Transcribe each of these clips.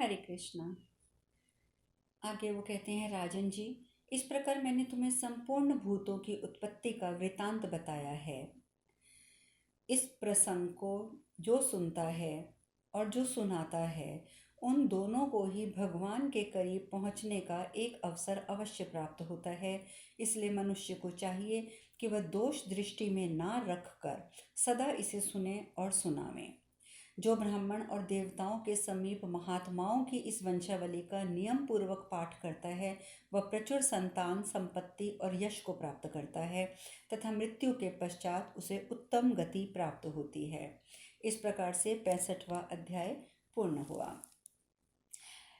हरे कृष्णा। आगे वो कहते हैं, राजन जी, इस प्रकार मैंने तुम्हें संपूर्ण भूतों की उत्पत्ति का वृतांत बताया है। इस प्रसंग को जो सुनता है और जो सुनाता है, उन दोनों को ही भगवान के करीब पहुंचने का एक अवसर अवश्य प्राप्त होता है। इसलिए मनुष्य को चाहिए कि वह दोष दृष्टि में ना रखकर सदा इसे सुने और सुनावे। जो ब्राह्मण और देवताओं के समीप महात्माओं की इस वंशावली का नियम पूर्वक पाठ करता है, वह प्रचुर संतान, संपत्ति और यश को प्राप्त करता है तथा मृत्यु के पश्चात उसे उत्तम गति प्राप्त होती है। इस प्रकार से 65वां अध्याय पूर्ण हुआ।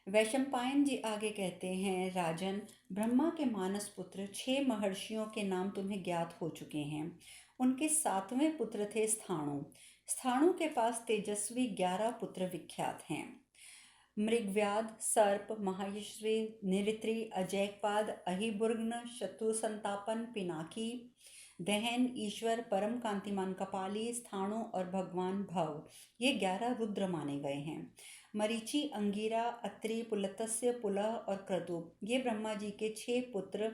वैशंपायन जी आगे कहते हैं, राजन, ब्रह्मा के मानस पुत्र 6 महर्षियों के नाम तुम्हें ज्ञात हो चुके हैं। उनके 7वें पुत्र थे स्थाणु। स्थाणु के पास तेजस्वी 11 पुत्र विख्यात हैं। मृगव्याध, सर्प, महायश्वी, निरित्री, अजैकपाद, अहिबुर्ग्न, शत्रुसंतापन, पिनाकी, दहन, ईश्वर, परम कांतिमान कपाली, स्थाणु और भगवान भव, ये 11 रुद्र माने गए हैं। मरीचि, अंगिरा, अत्रि, पुलत्स्य, पुलह और क्रतु, ये ब्रह्मा जी के 6 पुत्र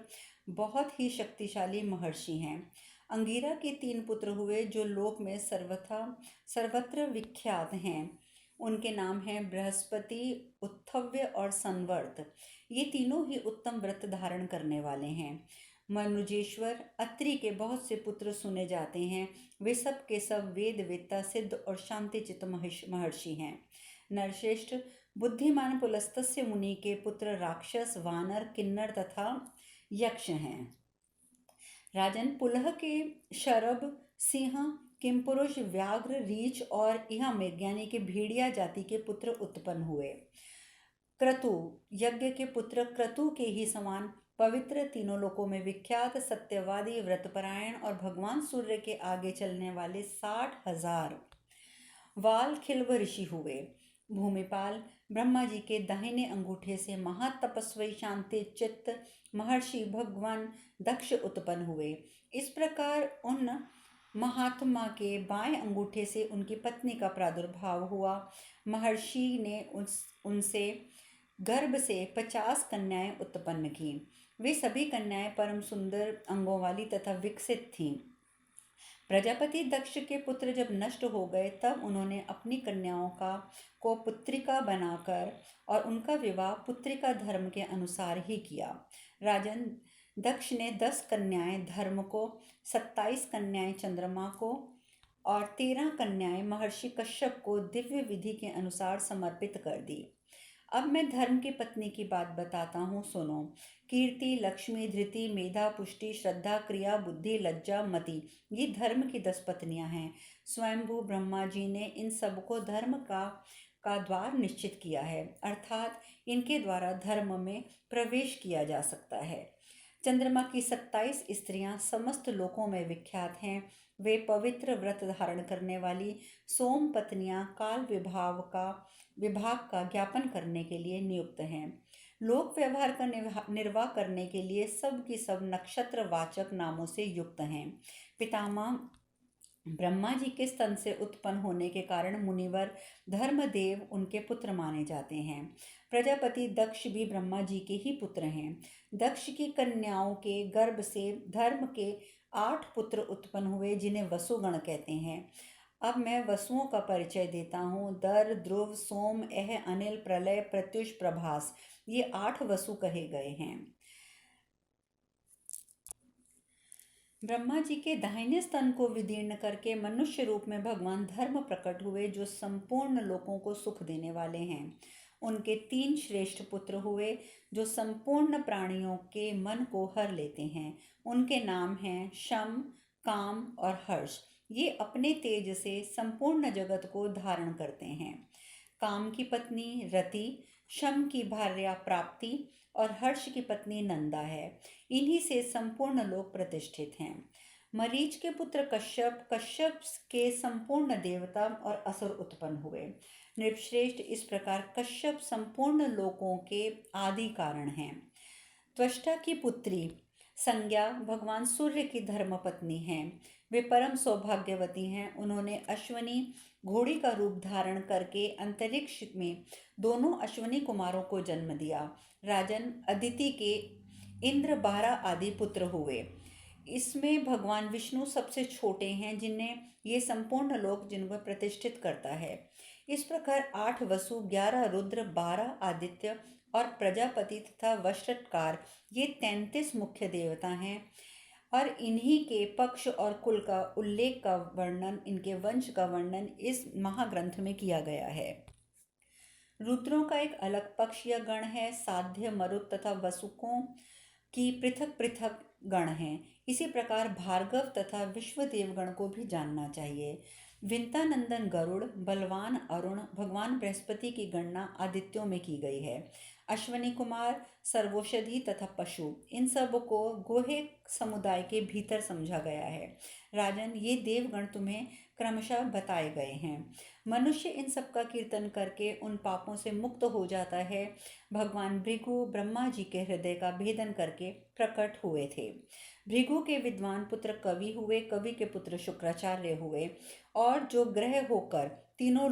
बहुत ही शक्तिशाली महर्षि हैं। अंगिरा के 3 पुत्र हुए जो लोक में सर्वत्र विख्यात हैं। उनके नाम हैं बृहस्पति, उत्थव्य और संवर्त। ये तीनों ही उत्तम व्रत धारण करने वाले हैं। मनुजेश्वर, अत्रि के बहुत से पुत्र सुने जाते हैं। वे सब के सब वेद वेत्ता, सिद्ध और शांतिचित महर्षि हैं। नरश्रेष्ठ, बुद्धिमान पुलस्त्य मुनि के पुत्र राक्षस, वानर, किन्नर तथा यक्ष हैं। राजन, पुलह के शरभ, सिंह, किमपुरुष, व्याघ्र, रीछ और इहामृग यानी कि भेड़िया जाति के पुत्र उत्पन्न हुए। क्रतु, यज्ञ के पुत्र क्रतु के ही समान पवित्र, तीनों लोकों में विख्यात, सत्यवादी, व्रतपरायण और भगवान सूर्य के आगे चलने वाले 60,000 वाल खिल्व ऋषि हुए। भूमिपाल, ब्रह्मा जी के दाहिने अंगूठे से महातपस्वी, शांति चित्त महर्षि भगवान दक्ष उत्पन्न हुए। इस प्रकार उन महात्मा के बाएं अंगूठे से उनकी पत्नी का प्रादुर्भाव हुआ। महर्षि ने उनसे गर्भ से 50 कन्याएं उत्पन्न की। वे सभी कन्याएं परम सुंदर अंगों वाली तथा विकसित थीं। प्रजापति दक्ष के पुत्र जब नष्ट हो गए, तब उन्होंने अपनी कन्याओं को पुत्रिका बनाकर और उनका विवाह पुत्रिका धर्म के अनुसार ही किया। राजन, दक्ष ने 10 कन्याएं धर्म को, 27 कन्याएं चंद्रमा को और 13 कन्याएं महर्षि कश्यप को दिव्य विधि के अनुसार समर्पित कर दी। अब मैं धर्म की पत्नी की बात बताता हूँ, सुनो। कीर्ति, लक्ष्मी, धृति, मेधा, पुष्टि, श्रद्धा, क्रिया, बुद्धि, लज्जा, मति, ये धर्म की 10 पत्नियां हैं। स्वयंभू ब्रह्मा जी ने इन सबको धर्म का द्वार निश्चित किया है, अर्थात इनके द्वारा धर्म में प्रवेश किया जा सकता है। चंद्रमा की 27 स्त्रियां समस्त लोकों में विख्यात हैं। वे पवित्र व्रत धारण करने वाली सोम पत्नियां काल विभाग का ज्ञापन करने के लिए नियुक्त हैं। लोक व्यवहार का निर्वाह करने के लिए सब की सब नक्षत्र वाचक नामों से युक्त हैं। पितामह ब्रह्मा जी के स्तन से उत्पन्न होने के कारण मुनिवर धर्मदेव उनके पुत्र माने जाते हैं। प्रजापति दक्ष भी ब्रह्मा जी के ही पुत्र हैं। दक्ष की कन्याओं के गर्भ से धर्म के 8 पुत्र उत्पन्न हुए, जिन्हें वसुगण कहते हैं। अब मैं वसुओं का परिचय देता हूँ। दर, ध्रुव, सोम, एह, अनिल, प्रलय, प्रत्युष, प्रभास, ये 8 वसु कहे गए हैं। ब्रह्मा जी के दाहिने स्तन को विदीर्ण करके मनुष्य रूप में भगवान धर्म प्रकट हुए, जो संपूर्ण लोकों को सुख देने वाले हैं। उनके 3 श्रेष्ठ पुत्र हुए, जो संपूर्ण प्राणियों के मन को हर लेते हैं। उनके नाम हैं शम, काम और हर्ष। ये अपने तेज से संपूर्ण जगत को धारण करते हैं। काम की पत्नी रति, शम की भार्या प्राप्ति और हर्ष की पत्नी नंदा है। इन्हीं से संपूर्ण लोक प्रतिष्ठित हैं। मरीच के पुत्र कश्यप, कश्यप के संपूर्ण देवता और असुर उत्पन्न हुए। नृपश्रेष्ठ, इस प्रकार कश्यप संपूर्ण लोकों के आदि कारण हैं। त्वष्टा की पुत्री संज्ञा भगवान सूर्य की धर्मपत्नी हैं। वे परम सौभाग्यवती हैं। उन्होंने अश्वनी घोड़ी का रूप धारण करके अंतरिक्ष में दोनों अश्वनी कुमारों को जन्म दिया। राजन, अदिति के इंद्र 12 आदि पुत्र हुए। इसमें भगवान विष्णु सबसे छोटे हैं, जिन्हें ये संपूर्ण लोक जिनको प्रतिष्ठित करता है। इस प्रकार 8 वसु, 11 रुद्र, 12 आदित्य और प्रजापति तथा वषटकार, ये 33 मुख्य देवता हैं। और इन्हीं के पक्ष और कुल का उल्लेख का वर्णन, इनके वंश का वर्णन इस महाग्रंथ में किया गया है। रुद्रों का एक अलग पक्ष या गण है। साध्य, मरुत तथा वसुकों की पृथक पृथक गण हैं। इसी प्रकार भार्गव तथा विश्वदेव गण को भी जानना चाहिए। विंतानंदन गरुड़, बलवान अरुण, भगवान बृहस्पति की गणना आदित्यों में की गई है। अश्वनी कुमार, सर्वौषधि तथा पशु, इन सब को गोहे समुदाय के भीतर समझा गया है। राजन, ये देवगण तुम्हें क्रमशः बताए गए हैं। मनुष्य इन सब का कीर्तन करके उन पापों से मुक्त हो जाता है। भगवान भृगु ब्रह्मा जी के हृदय का भेदन करके प्रकट हुए थे। भृगु के विद्वान पुत्र कवि हुए, कवि के पुत्र शुक्राचार्य हुए, और जो ग्रह होकर तीनों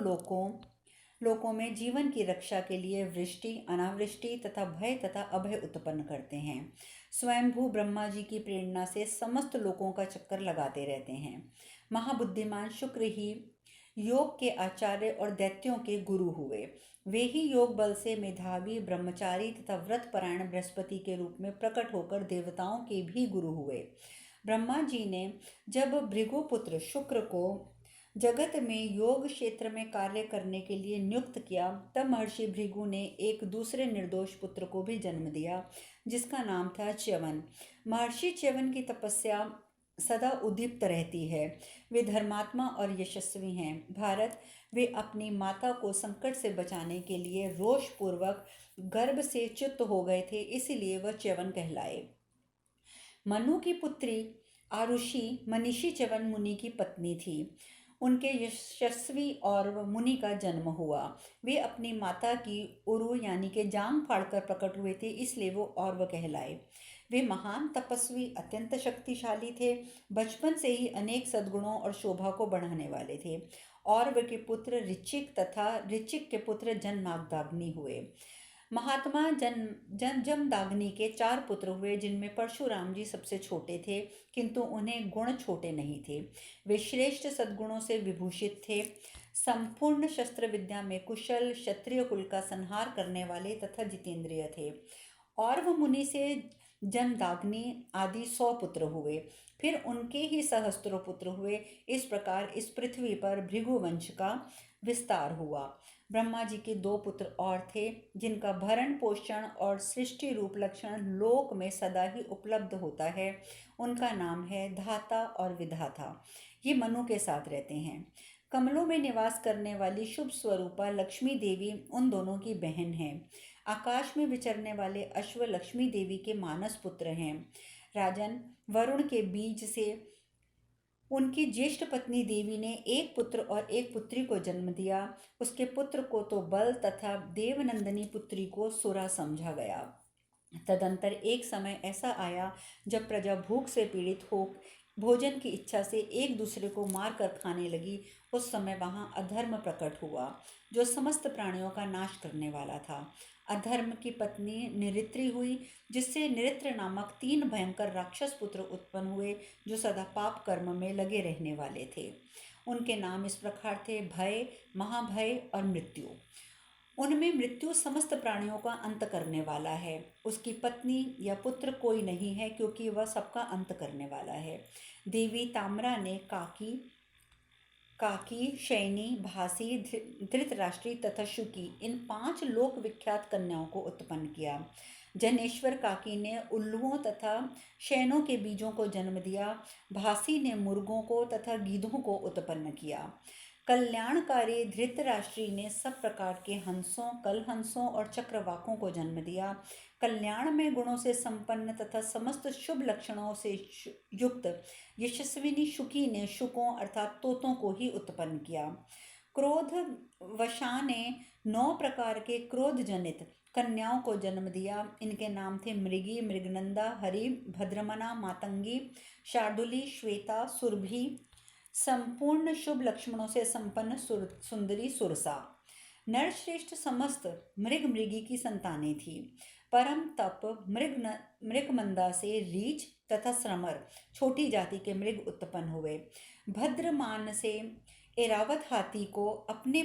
लोकों में जीवन की रक्षा के लिए वृष्टि, अनावृष्टि तथा भय तथा अभय उत्पन्न करते हैं। स्वयंभू ब्रह्मा जी की प्रेरणा से समस्त लोकों का चक्कर लगाते रहते हैं। महाबुद्धिमान शुक्र ही योग के आचार्य और दैत्यों के गुरु हुए। वे ही योग बल से मेधावी, ब्रह्मचारी तथा व्रतपरायण बृहस्पति के रूप में प्रकट होकर देवताओं के भी गुरु हुए। ब्रह्मा जी ने जब भृगुपुत्र शुक्र को जगत में योग क्षेत्र में कार्य करने के लिए नियुक्त किया, तब महर्षि भृगु ने एक दूसरे निर्दोष पुत्र को भी जन्म दिया, जिसका नाम था च्यवन। महर्षि च्यवन की तपस्या सदा उद्दीप्त रहती है। वे धर्मात्मा और यशस्वी हैं। भारत, वे अपनी माता को संकट से बचाने के लिए रोषपूर्वक गर्भ से च्युत हो गए थे, इसीलिए वह च्यवन कहलाए। मनु की पुत्री आरुषि मनीषी च्यवन मुनि की पत्नी थी। उनके यशस्वी और मुनि का जन्म हुआ। वे अपनी माता की उरु यानी के जांग फाड़कर प्रकट हुए थे, इसलिए वो औरव कहलाए। वे महान तपस्वी, अत्यंत शक्तिशाली थे। बचपन से ही अनेक सद्गुणों और शोभा को बढ़ाने वाले थे। औरव के पुत्र ऋचिक तथा ऋचिक के पुत्र जननागदाग्नि हुए। महात्मा जमदाग्नि के 4 पुत्र हुए, जिनमें परशुराम जी सबसे छोटे थे, किंतु उन्हें गुण छोटे नहीं थे। वे श्रेष्ठ सद्गुणों से विभूषित थे। संपूर्ण शस्त्र विद्या में कुशल, क्षत्रिय कुल का संहार करने वाले तथा जितेंद्रिय थे। और वह मुनि से जमदाग्नि आदि 100 पुत्र हुए। फिर उनके ही सहस्त्रों पुत्र हुए। इस प्रकार इस पृथ्वी पर भृगुवंश का विस्तार हुआ। ब्रह्मा जी के 2 पुत्र और थे, जिनका भरण पोषण और सृष्टि रूप लक्षण लोक में सदा ही उपलब्ध होता है। उनका नाम है धाता और विधाता। ये मनु के साथ रहते हैं। कमलों में निवास करने वाली शुभ स्वरूपा लक्ष्मी देवी उन दोनों की बहन है। आकाश में विचरने वाले अश्व लक्ष्मी देवी के मानस पुत्र हैं। राजन, वरुण के बीज से उनकी ज्येष्ठ पत्नी देवी ने एक पुत्र और एक पुत्री को जन्म दिया। उसके पुत्र को तो बल तथा देवनंदिनी पुत्री को सुरा समझा गया। तदंतर एक समय ऐसा आया जब प्रजा भूख से पीड़ित हो भोजन की इच्छा से एक दूसरे को मार कर खाने लगी। उस समय वहाँ अधर्म प्रकट हुआ, जो समस्त प्राणियों का नाश करने वाला था। अधर्म की पत्नी निरित्री हुई, जिससे निरित्र नामक 3 भयंकर राक्षस पुत्र उत्पन्न हुए, जो सदा पाप कर्म में लगे रहने वाले थे। उनके नाम इस प्रकार थे: भय, महाभय और मृत्यु। उनमें मृत्यु समस्त प्राणियों का अंत करने वाला है। उसकी पत्नी या पुत्र कोई नहीं है, क्योंकि वह सबका अंत करने वाला है। देवी ताम्रा ने काकी, शैनी, भासी, धृतराष्ट्री तथा शुकी, इन 5 लोक विख्यात कन्याओं को उत्पन्न किया। जनेश्वर काकी ने उल्लुओं तथा शैनों के बीजों को जन्म दिया। भासी ने मुर्गों को तथा गीधों को उत्पन्न किया। कल्याणकारी धृतराष्ट्री ने सब प्रकार के हंसों, कलहंसों और चक्रवाकों को जन्म दिया। कल्याण में गुणों से संपन्न तथा समस्त शुभ लक्षणों से युक्त यशस्विनी शुकी ने शुकों अर्थात तोतों को ही उत्पन्न किया। क्रोध वशा ने 9 प्रकार के क्रोध जनित कन्याओं को जन्म दिया। इनके नाम थे मृगी, मृगनंदा, हरि, भद्रमना, मातंगी, शार्दुली, श्वेता, सुरभि। संपूर्ण शुभ लक्षणों से संपन्न सुंदरी सुरसा नरश्रेष्ठ समस्त मृग मृगी की संतानें थी। परम तप मृगमंदा से रीछ तथा श्रमर छोटी जाति के मृग उत्पन्न हुए। भद्रमान से एरावत हाथी को अपने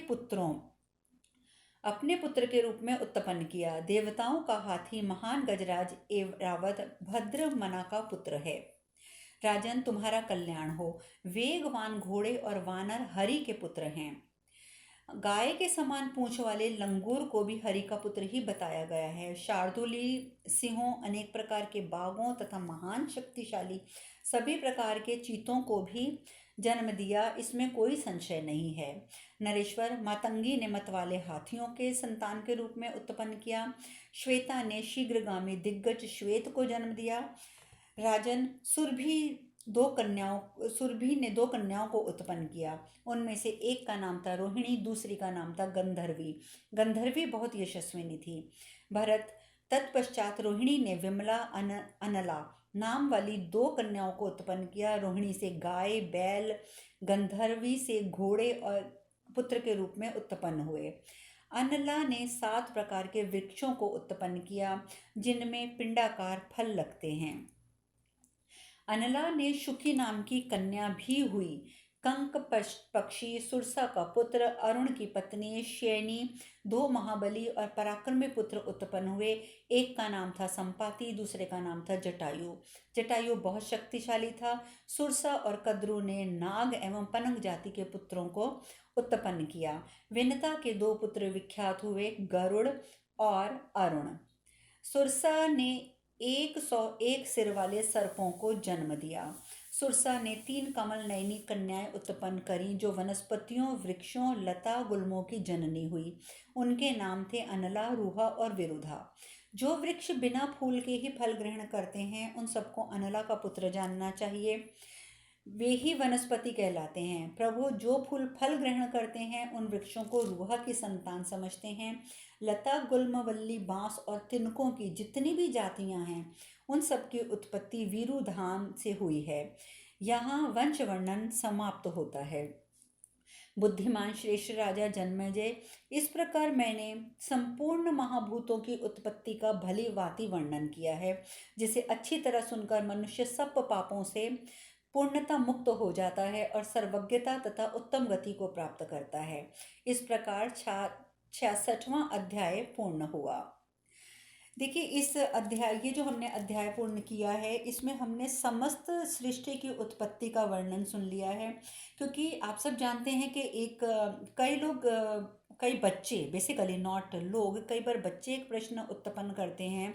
पुत्र के रूप में उत्पन्न किया। देवताओं का हाथी महान गजराज एरावत भद्रमना का पुत्र है। राजन, तुम्हारा कल्याण हो। वेगवान घोड़े और वानर हरि के पुत्र हैं। गाय के समान पूंछ वाले लंगूर को भी हरि का पुत्र ही बताया गया है। शार्दुली सिंहों, अनेक प्रकार के बाघों तथा महान शक्तिशाली सभी प्रकार के चीतों को भी जन्म दिया, इसमें कोई संशय नहीं है। नरेश्वर, मातंगी ने मत वाले हाथियों के संतान के रूप में उत्पन्न किया। श्वेता ने शीघ्रगामी दिग्गज श्वेत को जन्म दिया। राजन, सुरभि ने 2 कन्याओं को उत्पन्न किया। उनमें से एक का नाम था रोहिणी, दूसरी का नाम था गंधर्वी। गंधर्वी बहुत यशस्विनी थी। भरत, तत्पश्चात रोहिणी ने विमला अनला नाम वाली 2 कन्याओं को उत्पन्न किया। रोहिणी से गाय, बैल, गंधर्वी से घोड़े और पुत्र के रूप में उत्पन्न हुए। अनला ने 7 प्रकार के वृक्षों को उत्पन्न किया जिनमें पिंडाकार फल लगते हैं। अनला ने शुकी नाम की कन्या भी हुई। कंक पक्षी सुरसा का पुत्र अरुण की पत्नी शयनी 2 महाबली और पराक्रमी पुत्र उत्पन्न हुए। एक का नाम था संपाति, दूसरे का नाम था जटायु। जटायु बहुत शक्तिशाली था। सुरसा और कद्रु ने नाग एवं पनंग जाति के पुत्रों को उत्पन्न किया। विनता के 2 पुत्र विख्यात हुए, गरुड़ और अरुण। सुरसा ने 101 सिर वाले सर्पों को जन्म दिया। सुरसा ने 3 कमल नयनी कन्याएं उत्पन्न करी जो वनस्पतियों, वृक्षों, लता गुल्मों की जननी हुई। उनके नाम थे अनला, रूहा और विरुधा। जो वृक्ष बिना फूल के ही फल ग्रहण करते हैं उन सबको अनला का पुत्र जानना चाहिए, वे ही वनस्पति कहलाते हैं। प्रभु, जो फल ग्रहण करते हैं उन वृक्षों को रूहा की संतान समझते हैं। लता, गुल्म, वल्ली, बांस और तिनकों की जितनी भी जातियां हैं उन सब की उत्पत्ति वीरुधाम से हुई है। यहाँ वंश वर्णन समाप्त होता है। बुद्धिमान श्रेष्ठ राजा जन्मेजय, इस प्रकार मैंने संपूर्ण महाभूतों की उत्पत्ति का भली भांति वर्णन किया है, जिसे अच्छी तरह सुनकर मनुष्य सब पापों से पूर्णता मुक्त हो जाता है और सर्वज्ञता तथा उत्तम गति को प्राप्त करता है। इस प्रकार 66वां अध्याय पूर्ण हुआ। देखिए, इस अध्याय ये जो हमने अध्याय पूर्ण किया है इसमें हमने समस्त सृष्टि की उत्पत्ति का वर्णन सुन लिया है। क्योंकि आप सब जानते हैं कि कई बच्चे, बेसिकली नॉट लोग, कई बार बच्चे एक प्रश्न उत्पन्न करते हैं,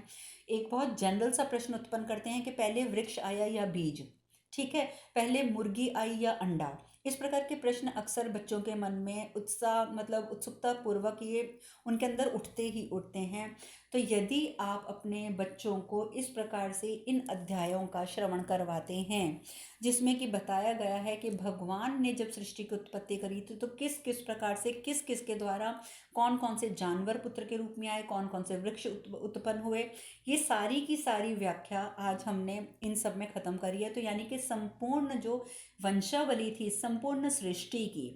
एक बहुत जनरल सा प्रश्न उत्पन्न करते हैं कि पहले वृक्ष आया या बीज, ठीक है, पहले मुर्गी आई या अंडा। इस प्रकार के प्रश्न अक्सर बच्चों के मन में उत्सुकता पूर्वक ये उनके अंदर उठते ही उठते हैं। तो यदि आप अपने बच्चों को इस प्रकार से इन अध्यायों का श्रवण करवाते हैं जिसमें कि बताया गया है कि भगवान ने जब सृष्टि की उत्पत्ति करी थी तो किस किस प्रकार से किस किस के द्वारा कौन कौन से जानवर पुत्र के रूप में आए, कौन कौन से वृक्ष उत्पन्न हुए, ये सारी की सारी व्याख्या आज हमने इन सब में ख़त्म करी है। तो यानी कि संपूर्ण जो वंशावली थी संपूर्ण सृष्टि की,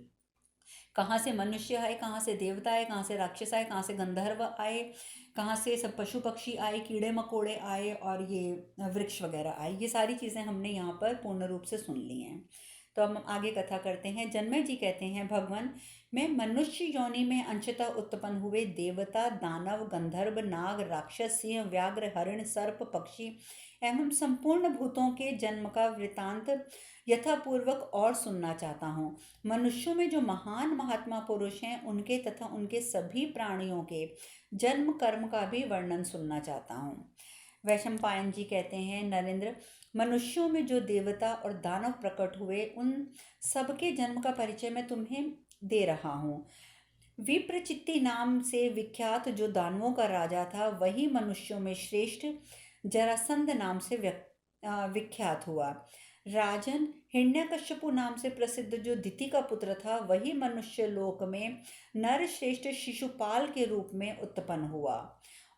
कहाँ से मनुष्य आए, कहाँ से देवता आए, कहाँ से राक्षस आए, कहाँ से गंधर्व आए, कहाँ से सब पशु पक्षी आए, कीड़े मकोड़े आए और ये वृक्ष वगैरह आए, ये सारी चीज़ें हमने यहाँ पर पूर्ण रूप से सुन ली हैं। तो हम आगे कथा करते हैं। जन्मे जी कहते हैं, भगवान, मैं मनुष्य योनि में अंशतः उत्पन्न हुए देवता, दानव, गंधर्व, नाग, राक्षस, सिंह, व्याघ्र, हरिण, सर्प, पक्षी एवं संपूर्ण भूतों के जन्म का वृतांत यथापूर्वक और सुनना चाहता हूँ। मनुष्यों में जो महान महात्मा पुरुष हैं उनके तथा उनके सभी प्राणियों के जन्म कर्म का भी वर्णन सुनना चाहता हूँ। वैशंपायन जी कहते हैं, नरेंद्र, मनुष्यों में जो देवता और दानव प्रकट हुए उन सबके जन्म का परिचय मैं तुम्हें दे रहा हूँ। विप्रचित्ति नाम से विख्यात जो दानवों का राजा था वही मनुष्यों में श्रेष्ठ जरासंध नाम से विख्यात हुआ। राजन, हिरण्यकश्यपु नाम से प्रसिद्ध जो दिति का पुत्र था वही मनुष्य लोक में नरश्रेष्ठ शिशुपाल के रूप में उत्पन्न हुआ।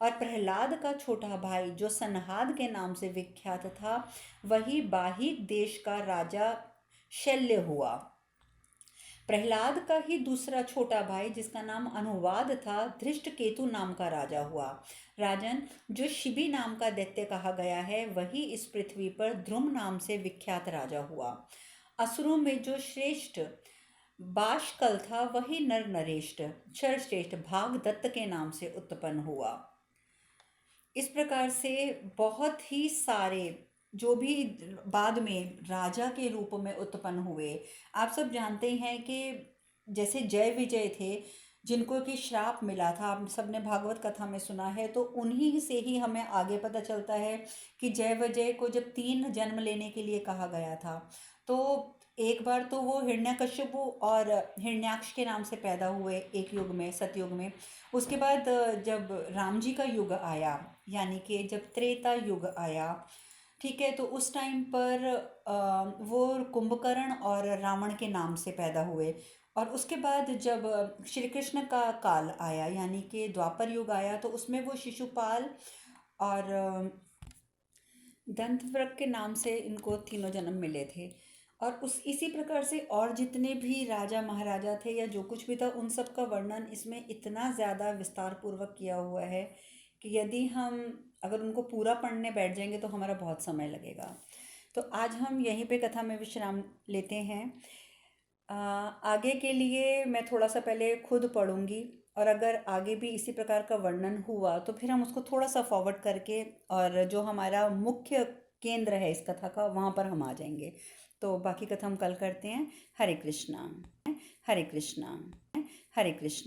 और प्रहलाद का छोटा भाई जो सनहाद के नाम से विख्यात था वही बाहिक देश का राजा शल्य हुआ। प्रहलाद का ही दूसरा छोटा भाई जिसका नाम अनुवाद था धृष्टकेतु नाम का राजा हुआ। राजन, जो शिबी नाम का दैत्य कहा गया है वही इस पृथ्वी पर ध्रुम नाम से विख्यात राजा हुआ। असुरों में जो श्रेष्ठ बाशकल था वही नर नरेष्ठ सर्वश्रेष्ठ भागदत्त के नाम से उत्पन्न हुआ। इस प्रकार से बहुत ही सारे जो भी बाद में राजा के रूप में उत्पन्न हुए। आप सब जानते हैं कि जैसे जय विजय थे जिनको कि श्राप मिला था, आप सबने भागवत कथा में सुना है, तो उन्हीं से ही हमें आगे पता चलता है कि जय विजय को जब 3 जन्म लेने के लिए कहा गया था तो एक बार तो वो हिरण्यकश्यपु और हिरण्याक्ष के नाम से पैदा हुए एक युग में, सतयुग में। उसके बाद जब राम जी का युग आया यानी कि जब त्रेता युग आया, ठीक है, तो उस टाइम पर वो कुंभकर्ण और रावण के नाम से पैदा हुए। और उसके बाद जब श्री कृष्ण का काल आया यानी कि द्वापर युग आया तो उसमें वो शिशुपाल और दंतवृक के नाम से इनको तीनों जन्म मिले थे। और उस इसी प्रकार से और जितने भी राजा महाराजा थे या जो कुछ भी था उन सब का वर्णन इसमें इतना ज़्यादा विस्तार पूर्वक किया हुआ है कि यदि हम अगर उनको पूरा पढ़ने बैठ जाएंगे तो हमारा बहुत समय लगेगा। तो आज हम यहीं पे कथा में विश्राम लेते हैं। आगे के लिए मैं थोड़ा सा पहले खुद पढ़ूंगी और अगर आगे भी इसी प्रकार का वर्णन हुआ तो फिर हम उसको थोड़ा सा फॉरवर्ड करके और जो हमारा मुख्य केंद्र है इस कथा का वहाँ पर हम आ जाएंगे। तो बाकी कथा हम कल करते हैं। हरे कृष्णा, हरे कृष्णा, हरे कृष्णा।